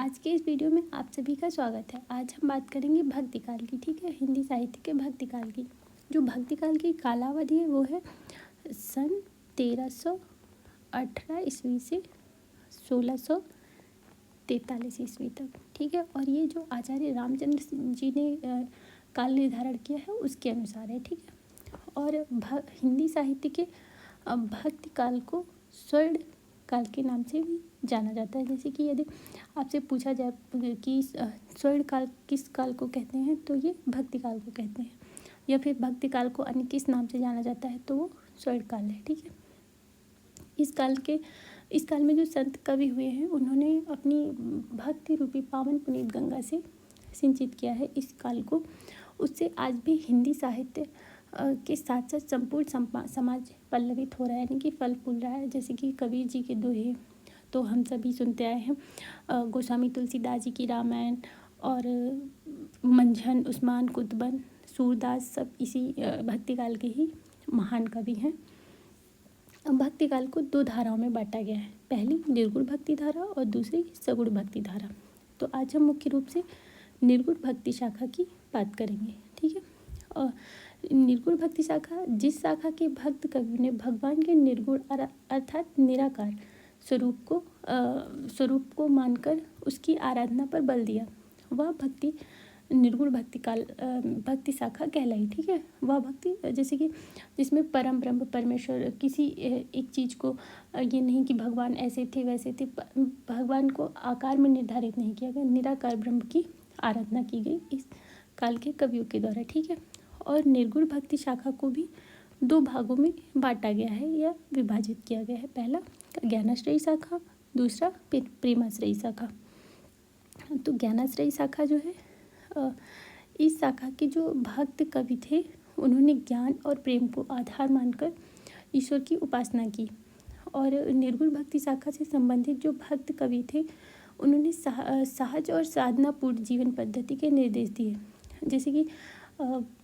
आज के इस वीडियो में आप सभी का स्वागत है। आज हम बात करेंगे भक्ति काल की। ठीक है, हिंदी साहित्य के भक्ति काल की। जो भक्ति काल की कालावधि है वो है सन 1318 ईस्वी से 1643 ईस्वी तक। ठीक है, और ये जो आचार्य रामचंद्र जी ने काल निर्धारण किया है उसके अनुसार है। ठीक है, और हिंदी साहित्य के भक्ति काल को स्वर्ण काल के नाम से भी जाना जाता है। जैसे कि यदि आपसे पूछा जाए कि स्वर्ण काल किस काल को कहते हैं, तो ये भक्ति काल को कहते हैं, या फिर भक्ति काल को अन्य किस नाम से जाना जाता है तो वो स्वर्ण काल है। ठीक है, इस काल में जो संत कवि हुए हैं उन्होंने अपनी भक्ति रूपी पावन पुनीत गंगा से सिंचित किया है इस काल को। उससे आज भी हिंदी साहित्य के साथ साथ संपूर्ण समाज पल्लवित हो रहा है, यानी कि फल फूल रहा है। जैसे कि कबीर जी के दोहे तो हम सभी सुनते आए हैं, गोस्वामी तुलसीदास जी की रामायण, और मंझन, उस्मान कुतुबन, सूरदास, सब इसी भक्ति काल के ही महान कवि हैं। भक्ति काल को दो धाराओं में बांटा गया है, पहली निर्गुण भक्ति धारा और दूसरी सगुण भक्ति धारा। तो आज हम मुख्य रूप से निर्गुण भक्ति शाखा की बात करेंगे। ठीक है, और निर्गुण भक्ति शाखा जिस शाखा के भक्त कवि ने भगवान के निर्गुण अर्थात निराकार स्वरूप को मानकर उसकी आराधना पर बल दिया, वह भक्ति निर्गुण भक्ति शाखा कहलाई। ठीक है, वह भक्ति जैसे कि जिसमें परम ब्रह्म परमेश्वर किसी एक चीज़ को, ये नहीं कि भगवान ऐसे थे वैसे थे, भगवान को आकार में निर्धारित नहीं किया गया, निराकार ब्रह्म की आराधना की गई इस काल के कवियों के द्वारा। ठीक है, और निर्गुण भक्ति शाखा को भी दो भागों में बांटा गया है या विभाजित किया गया है। पहला ज्ञानाश्रयी शाखा, दूसरा प्रेमाश्रयी शाखा। तो ज्ञानाश्रयी शाखा जो है, इस शाखा के जो भक्त कवि थे उन्होंने ज्ञान और प्रेम को आधार मानकर ईश्वर की उपासना की। और निर्गुण भक्ति शाखा से संबंधित जो भक्त कवि थे उन्होंने सहज और साधनापूर्ण जीवन पद्धति के निर्देश दिए। जैसे कि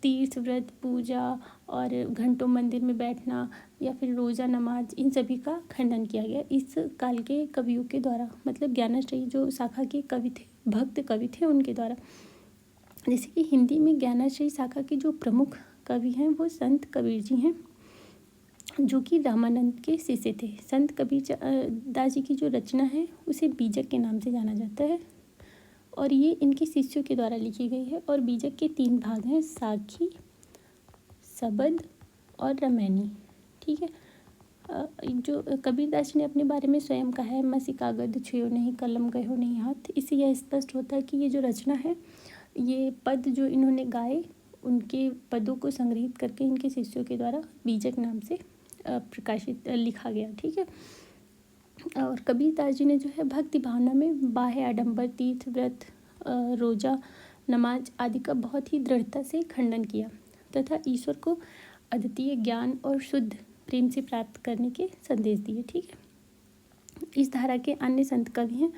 तीर्थ, व्रत, पूजा और घंटों मंदिर में बैठना या फिर रोज़ा, नमाज, इन सभी का खंडन किया गया इस काल के कवियों के द्वारा। मतलब ज्ञानाश्रयी जो शाखा के कवि थे, भक्त कवि थे, उनके द्वारा। जैसे कि हिंदी में ज्ञानाश्रयी शाखा के जो प्रमुख कवि हैं वो संत कबीर जी हैं, जो कि रामानंद के शिष्य थे। संत कबीर दास जी की जो रचना है उसे बीजक के नाम से जाना जाता है, और ये इनके शिष्यों के द्वारा लिखी गई है। और बीजक के 3 भाग हैं, साखी, सबद और रमैनी। ठीक है, जो कबीरदास जी ने अपने बारे में स्वयं कहा है, मसी कागद छुयो नहीं, कलम गयो नहीं हाथ। इससे यह स्पष्ट होता है कि ये जो रचना है, ये पद जो इन्होंने गाए, उनके पदों को संग्रहित करके इनके शिष्यों के द्वारा बीजक नाम से लिखा गया। ठीक है, और कबीरदास जी ने जो है भक्ति भावना में बाह्य आडंबर, तीर्थ, व्रत, रोजा, नमाज आदि का बहुत ही दृढ़ता से खंडन किया तथा ईश्वर को अद्वितीय ज्ञान और शुद्ध प्रेम से प्राप्त करने के संदेश दिए। ठीक है, इस धारा के अन्य संत कवि हैं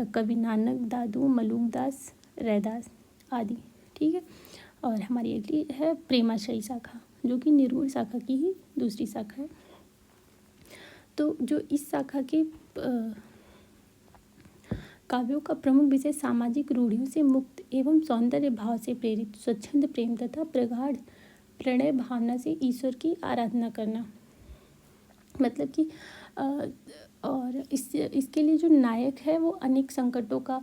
कवि नानक, दादू, मलूकदास, रैदास आदि। ठीक है, और हमारी अगली है प्रेमाश्रयी शाखा, जो कि निर्गुण शाखा की ही दूसरी शाखा है। तो जो इस शाखा के काव्यों का प्रमुख विषय सामाजिक रूढ़ियों से मुक्त एवं सौंदर्य भाव से प्रेरित स्वच्छंद प्रेम तथा प्रगाढ़ प्रणय भावना से ईश्वर की आराधना करना। मतलब कि और इसके लिए जो नायक है वो अनेक संकटों का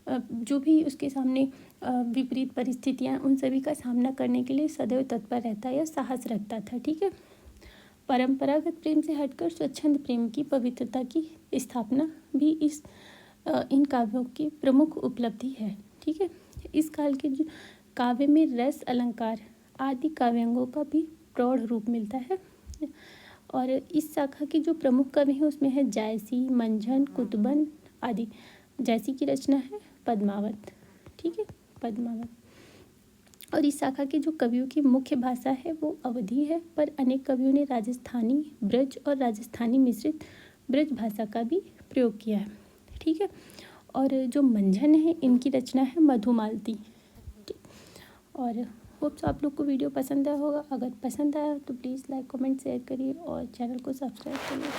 जो भी उसके सामने विपरीत परिस्थितियां, उन सभी का सामना करने के लिए सदैव तत्पर रहता है या साहस रखता था। ठीक है, परंपरागत प्रेम से हटकर स्वच्छंद प्रेम की पवित्रता की स्थापना भी इन काव्यों की प्रमुख उपलब्धि है। ठीक है, इस काल के जो काव्य में रस, अलंकार आदि काव्यांगों का भी प्रौढ़ रूप मिलता है। और इस शाखा के जो प्रमुख कवि हैं उसमें है जायसी, मंझन, कुतुबन आदि। जायसी की रचना है पद्मावत। ठीक है, पद्मावत। और इस शाखा के जो कवियों की मुख्य भाषा है वो अवधी है, पर अनेक कवियों ने राजस्थानी, ब्रज और राजस्थानी मिश्रित ब्रज भाषा का भी प्रयोग किया है। ठीक है, और जो मंझन है इनकी रचना है मधुमालती। और होप्स आप लोग को वीडियो पसंद आया होगा। अगर पसंद आया तो प्लीज़ लाइक, कमेंट, शेयर करिए और चैनल को सब्सक्राइब करिए।